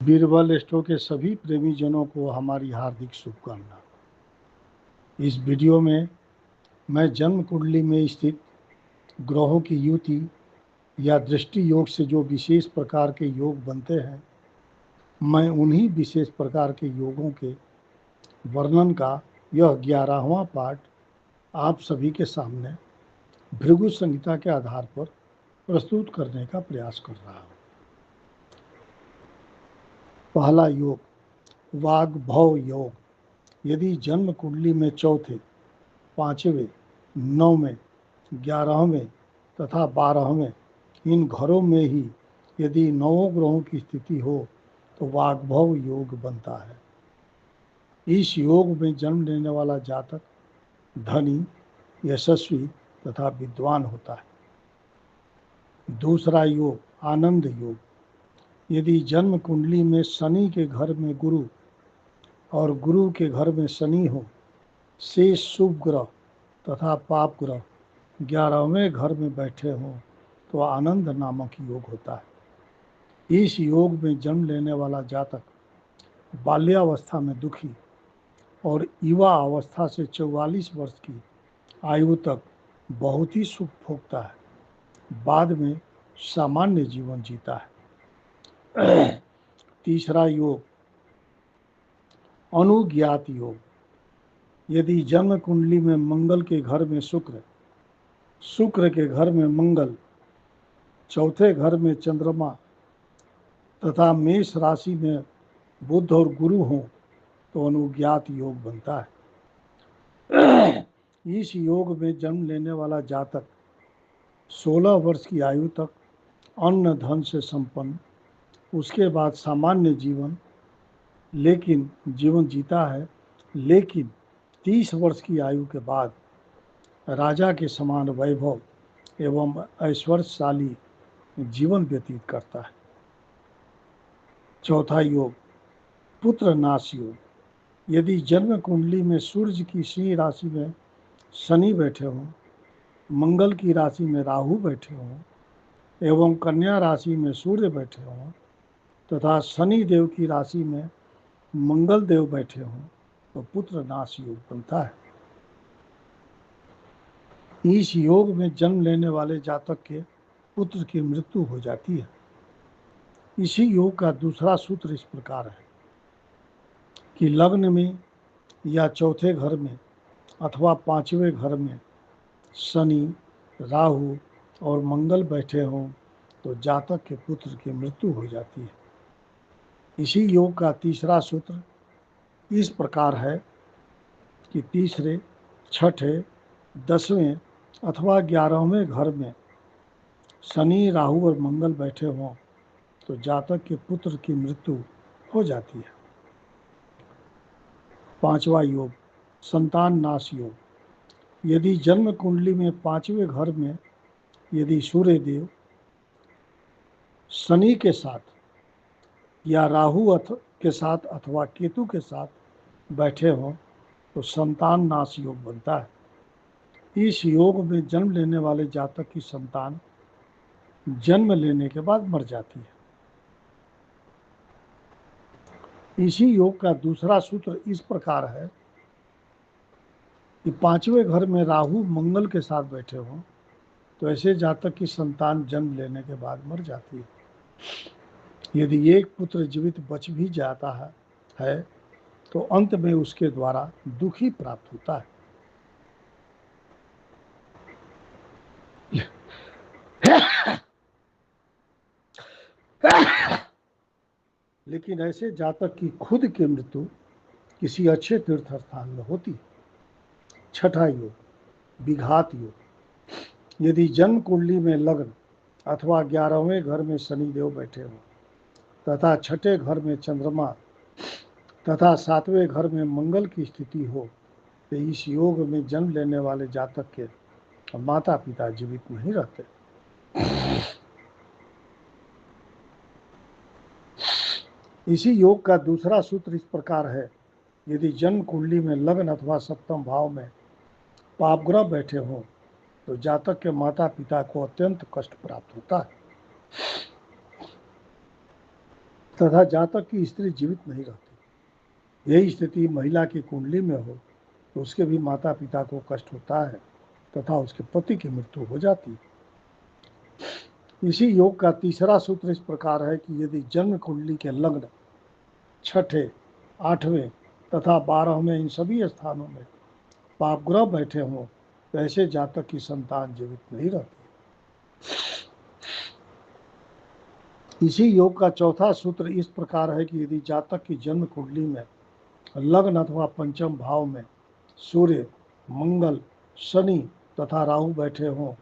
Birbal store के सभी प्रेमी जनों को हमारी हार्दिक शुभकामना। इस वीडियो में मैं जन्म कुंडली में स्थित ग्रहों की युति या दृष्टि योग से जो विशेष प्रकार के योग बनते हैं, मैं उन्हीं विशेष प्रकार के योगों के वर्णन का यह 11वां पार्ट आप सभी के सामने भृगु संहिता के आधार पर प्रस्तुत करने का प्रयास कर रहा हूँ। पहला योग वाग भव योग। यदि जन्म कुंडली में चौथे, पांचवें, 9वें, 11वें तथा 12वें इन घरों में ही यदि 9 ग्रहों की स्थिति हो तो वाग्भव योग बनता है। इस योग में जन्म लेने वाला जातक धनी, यशस्वी तथा विद्वान होता है। दूसरा योग आनंद योग। यदि जन्म कुंडली में शनि के घर में गुरु और गुरु के घर में शनि हो, शेष शुभ ग्रह तथा पाप ग्रह 11वें घर में बैठे हों तो आनंद नामक योग होता है। इस योग में जन्म लेने वाला जातक बाल्यावस्था में दुखी और युवा अवस्था से 44 वर्ष की आयु तक बहुत ही सुख भोगता है, बाद में सामान्य जीवन जीता है। तीसरा योग अनुज्ञात योग। यदि जन्म कुंडली में मंगल के घर में शुक्र, शुक्र के घर में मंगल, चौथे घर में चंद्रमा तथा मेष राशि में बुध और गुरु हों तो अनुज्ञात योग बनता है। इस योग में जन्म लेने वाला जातक 16 वर्ष की आयु तक अन्न धन से संपन्न, उसके बाद सामान्य जीवन जीता है, लेकिन 30 वर्ष की आयु के बाद राजा के समान वैभव एवं ऐश्वर्यशाली जीवन व्यतीत करता है। चौथा योग पुत्र नाश योग। यदि जन्म कुंडली में सूर्य की सिंह राशि में शनि बैठे हों, मंगल की राशि में राहु बैठे हों एवं कन्या राशि में सूर्य बैठे हों तथा शनि देव की राशि में मंगल देव बैठे हों तो पुत्र नाश योग बनता है। इस योग में जन्म लेने वाले जातक के पुत्र की मृत्यु हो जाती है। इसी योग का दूसरा सूत्र इस प्रकार है कि लग्न में या चौथे घर में अथवा 5वें घर में शनि, राहु और मंगल बैठे हों तो जातक के पुत्र की मृत्यु हो जाती है। इसी योग का तीसरा सूत्र इस प्रकार है कि तीसरे, छठे, 10वें अथवा 11वें घर में शनि, राहु और मंगल बैठे हों तो जातक के पुत्र की मृत्यु हो जाती है। पांचवा योग संतान नाश योग। यदि जन्म कुंडली में 5वें घर में यदि सूर्य देव शनि के साथ या राहु के साथ अथवा केतु के साथ बैठे हों तो संतान नाश योग बनता है। इस योग में जन्म लेने वाले जातक की संतान जन्म लेने के बाद मर जाती है। इसी योग का दूसरा सूत्र इस प्रकार है कि 5वें घर में राहु मंगल के साथ बैठे हों तो ऐसे जातक की संतान जन्म लेने के बाद मर जाती है। यदि एक पुत्र जीवित बच भी जाता है तो अंत में उसके द्वारा दुख ही प्राप्त होता है। लेकिन ऐसे जातक की खुद की मृत्यु किसी अच्छे तीर्थ स्थान में होती है। छठा योग विघात योग। यदि जन्म कुंडली में लग्न अथवा 11वें घर में शनिदेव बैठे हों तथा छठे घर में चंद्रमा तथा 7वें घर में मंगल की स्थिति हो तो इस योग में जन्म लेने वाले जातक के माता पिता जीवित नहीं रहते। इसी योग का दूसरा सूत्र इस प्रकार है, यदि जन्म कुंडली में लग्न अथवा सप्तम भाव में पाप ग्रह बैठे हों तो जातक के माता पिता को अत्यंत कष्ट प्राप्त होता है। तथा जातक की स्त्री जीवित नहीं रहती। यही स्थिति महिला की कुंडली में हो तो उसके भी माता पिता को कष्ट होता है तथा उसके पति की मृत्यु हो जाती है। इसी योग का तीसरा सूत्र इस प्रकार है कि यदि जन्म कुंडली के लग्न छठे, आठवें तथा 12वें इन सभी स्थानों में पापग्रह बैठे हों तो ऐसे जातक की संतान जीवित नहीं रहती। इसी योग का चौथा सूत्र इस प्रकार है कि यदि जातक की जन्म कुंडली में लग्न अथवा पंचम भाव में सूर्य, मंगल, शनि तथा राहु बैठे हों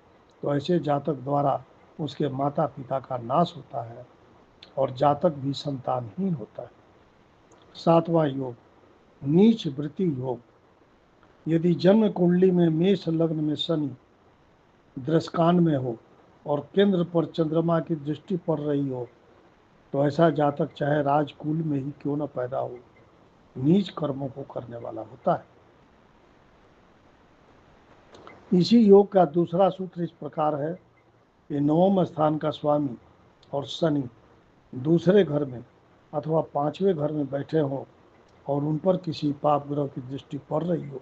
तो ऐसे जातक द्वारा उसके माता पिता का नाश होता है और जातक भी संतानहीन होता है। सातवां योग, नीच वृत्ति योग। यदि जन्म कुंडली में मेष लग्न में शनि दृष्कान में हो और केंद्र पर चंद्रमा की दृष्टि पड़ रही हो तो ऐसा जातक चाहे राजकुल में ही क्यों न पैदा हो, नीच कर्मों को करने वाला होता है। इसी योग का दूसरा सूत्र इस प्रकार है कि नवम स्थान का स्वामी और शनि दूसरे घर में अथवा पांचवें घर में बैठे हों और उन पर किसी पाप ग्रह की दृष्टि पड़ रही हो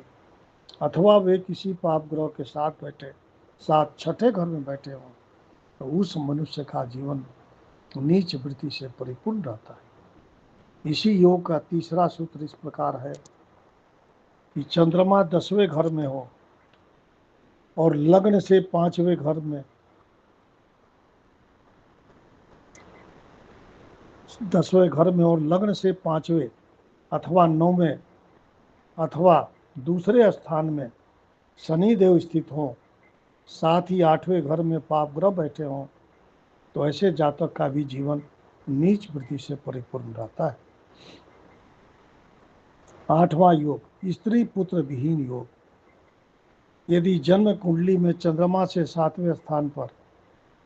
अथवा वे किसी पाप ग्रह के साथ छठे घर में बैठे हों तो उस मनुष्य का जीवन नीच वृत्ति से परिपूर्ण रहता है। इसी योग का तीसरा सूत्र इस प्रकार है कि चंद्रमा 10वें घर में हो और लग्न से 5वें घर में 10वें घर में और लग्न से 5वें अथवा 9वें अथवा दूसरे स्थान में शनि देव स्थित हों, साथ ही 8वें घर में पाप ग्रह बैठे हों तो ऐसे जातक का भी जीवन नीच वृत्ति से परिपूर्ण रहता है। 8वां योग, स्त्री पुत्र विहीन योग। यदि जन्म कुंडली में चंद्रमा से 7वें स्थान पर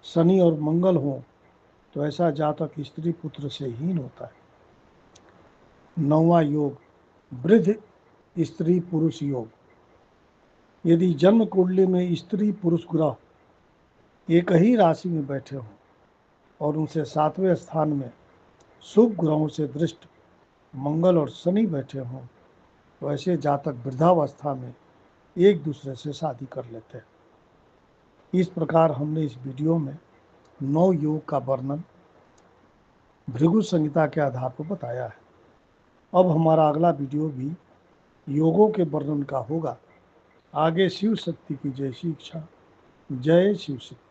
शनि और मंगल हों तो ऐसा जातक स्त्री पुत्र से हीन होता है। 9वां योग, वृद्ध स्त्री पुरुष योग। यदि जन्म कुंडली में स्त्री पुरुष ग्रह एक ही राशि में बैठे हों और उनसे 7वें स्थान में शुभ ग्रहों से दृष्ट मंगल और शनि बैठे हों तो ऐसे जातक वृद्धावस्था में एक दूसरे से शादी कर लेते हैं। इस प्रकार हमने इस वीडियो में 9 योग का वर्णन भृगु संहिता के आधार पर बताया है। अब हमारा अगला वीडियो भी योगों के वर्णन का होगा। आगे शिव शक्ति की जैसी इच्छा। जय शिव शक्ति।